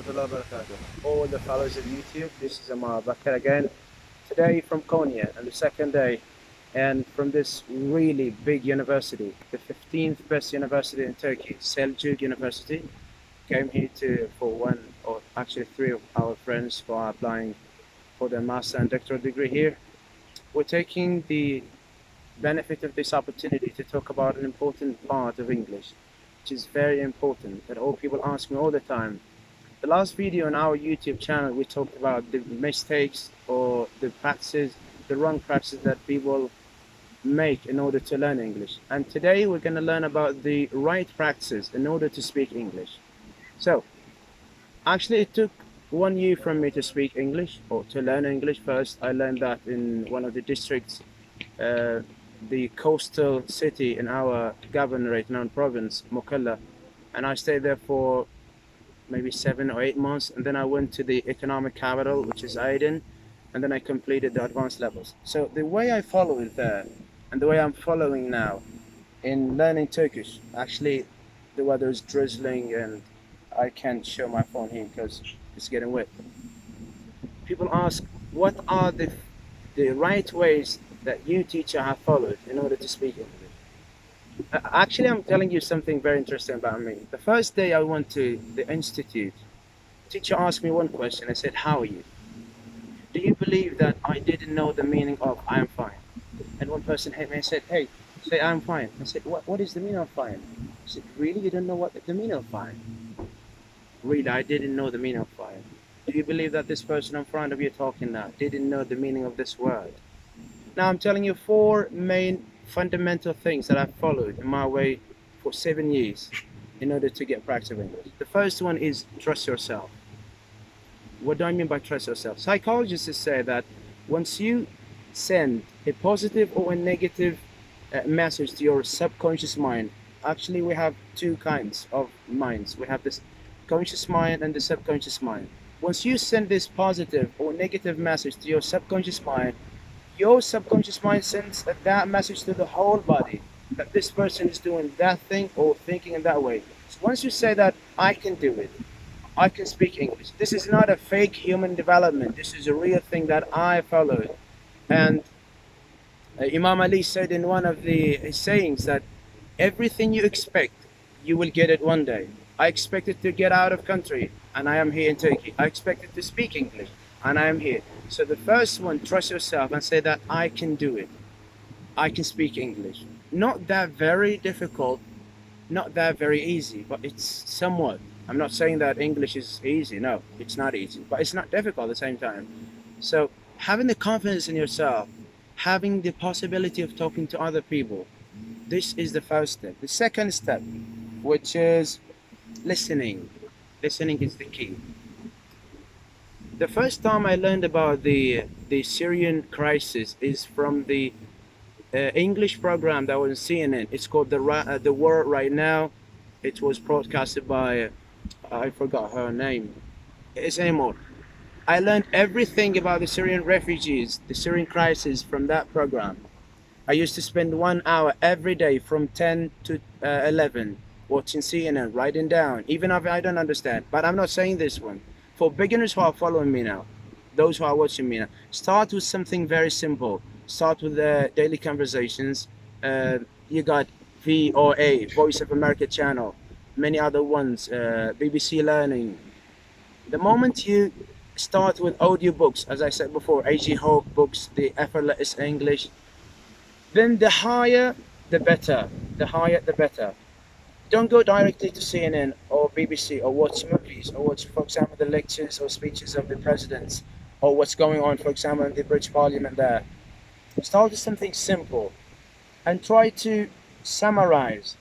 warahmatullahi wabarakatuh. All the followers of YouTube, this is Amar Bakr again. Today from Konya, on the second day, and from this really big university, the 15th best university in Turkey, Seljuk University. Came here for one, or actually three of our friends who are applying for their master and doctoral degree here. We're taking the benefit of this opportunity to talk about an important part of English, which is very important that all people ask me all the time. The last video on our YouTube channel, we talked about the mistakes or the practices, the wrong practices that people make in order to learn English. And today we're going to learn about the right practices in order to speak English. So, actually, it took 1 year from me to speak English or to learn English first. I learned that in one of the districts, the coastal city in our governorate, known province, Mukalla, and I stayed there for maybe 7 or 8 months, and then I went to the economic capital, which is Aydin, and then I completed the advanced levels. So the way I followed there, and the way I'm following now in learning Turkish, actually the weather is drizzling and I can't show my phone here because it's getting wet. People ask, what are the right ways that you teacher have followed in order to speak English? Actually, I'm telling you something very interesting about me. The first day I went to the institute, teacher asked me one question. I said, "How are you? Do you believe that I didn't know the meaning of I am fine?" And one person hit me and said, "Hey, say I'm fine." I said, "What is the meaning of fine?" I said, "Really? You don't know what the meaning of fine?" Really, I didn't know the meaning of fine. Do you believe that this person in front of you talking now didn't know the meaning of this word? Now I'm telling you four main fundamental things that I've followed in my way for 7 years in order to get practice of English. The first one is trust yourself. What do I mean by trust yourself? Psychologists say that once you send a positive or a negative message to your subconscious mind, actually we have two kinds of minds. We have this conscious mind and the subconscious mind. Once you send this positive or negative message to your subconscious mind, your subconscious mind sends that message to the whole body that this person is doing that thing or thinking in that way. So once you say that, I can do it, I can speak English. This is not a fake human development. This is a real thing that I followed. And Imam Ali said in one of his sayings that everything you expect, you will get it one day. I expected to get out of country, and I am here in Turkey. I expected to speak English, and I am here. So the first one, trust yourself and say that I can do it. I can speak English. Not that very difficult, not that very easy, but it's somewhat. I'm not saying that English is easy. No, it's not easy, but it's not difficult at the same time. So having the confidence in yourself, having the possibility of talking to other people, this is the first step. The second step, which is listening. Listening is the key. The first time I learned about the Syrian crisis is from the English program that was on CNN. It's called the War Right Now. It was broadcasted by I forgot her name. It's anymore. I learned everything about the Syrian refugees, the Syrian crisis from that program. I used to spend 1 hour every day from 10 to 11 watching CNN, writing down, even if I don't understand. But I'm not saying this one. For beginners who are following me now, those who are watching me now, start with something very simple. Start with the daily conversations. You got VOA, Voice of America channel, many other ones, BBC Learning. The moment you start with audiobooks, as I said before, A.G. Hawke books, the Effortless English, then the higher, the better. The higher, the better. Don't go directly to CNN or BBC or watch movies or watch, for example, the lectures or speeches of the presidents or what's going on, for example, in the British Parliament there. Start with something simple and try to summarize.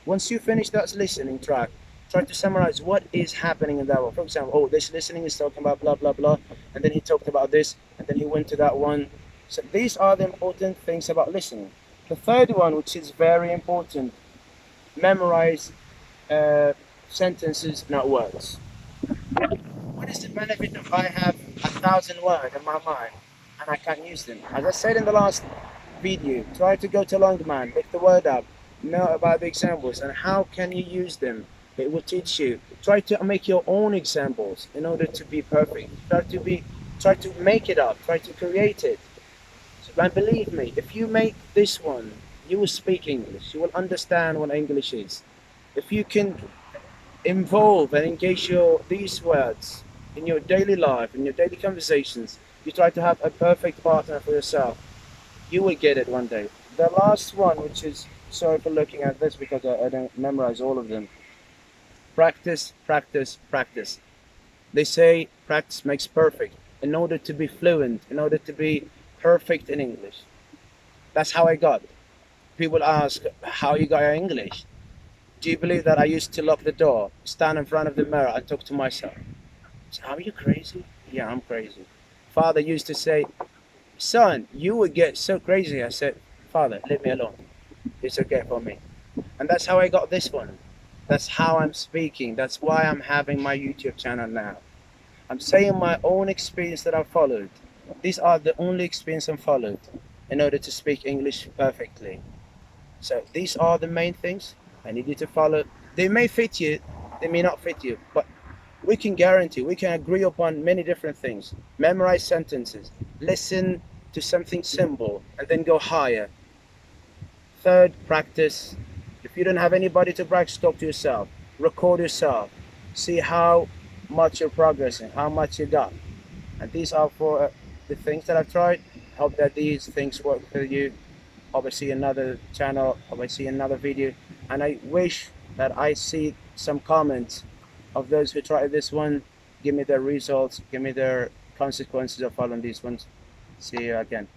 Once you finish that listening track, try to summarize what is happening in that one. For example, oh, this listening is talking about blah, blah, blah, and then he talked about this, and then he went to that one. So these are the important things about listening. The third one, which is very important, memorize sentences, not words. What is the benefit if I have 1,000 words in my mind and I can't use them? As I said in the last video, try to go to Longman, pick the word up, know about the examples and how can you use them It will teach you. Try to make your own examples in order to be perfect. Try to make it up. Try to create it. And believe me, if you make this one, you will speak English. You will understand what English is. If you can involve and engage these words in your daily life, in your daily conversations, you try to have a perfect partner for yourself, you will get it one day. The last one, which is, sorry for looking at this because I don't memorize all of them. Practice, practice, practice. They say practice makes perfect. In order to be fluent, in order to be perfect in English. That's how I got. People ask how you got your English. Do you believe that I used to lock the door, stand in front of the mirror and talk to myself? So, are you crazy? Yeah, I'm crazy. Father used to say, son, you would get so crazy. I said, Father, leave me alone. It's okay for me. And that's how I got this one. That's how I'm speaking. That's why I'm having my YouTube channel now. I'm saying my own experience that I've followed. These are the only experience I've followed in order to speak English perfectly. So these are the main things I need you to follow. They may fit you, they may not fit you, but we can guarantee, we can agree upon many different things. Memorize sentences, listen to something simple, and then go higher. Third, practice. If you don't have anybody to practice, talk to yourself. Record yourself. See how much you're progressing, how much you got. And these are for the things that I've tried. Hope that these things work for you. Hope I see another channel. Hope I see another video. And I wish that I see some comments of those who tried this one. Give me their results. Give me their consequences of following these ones. See you again.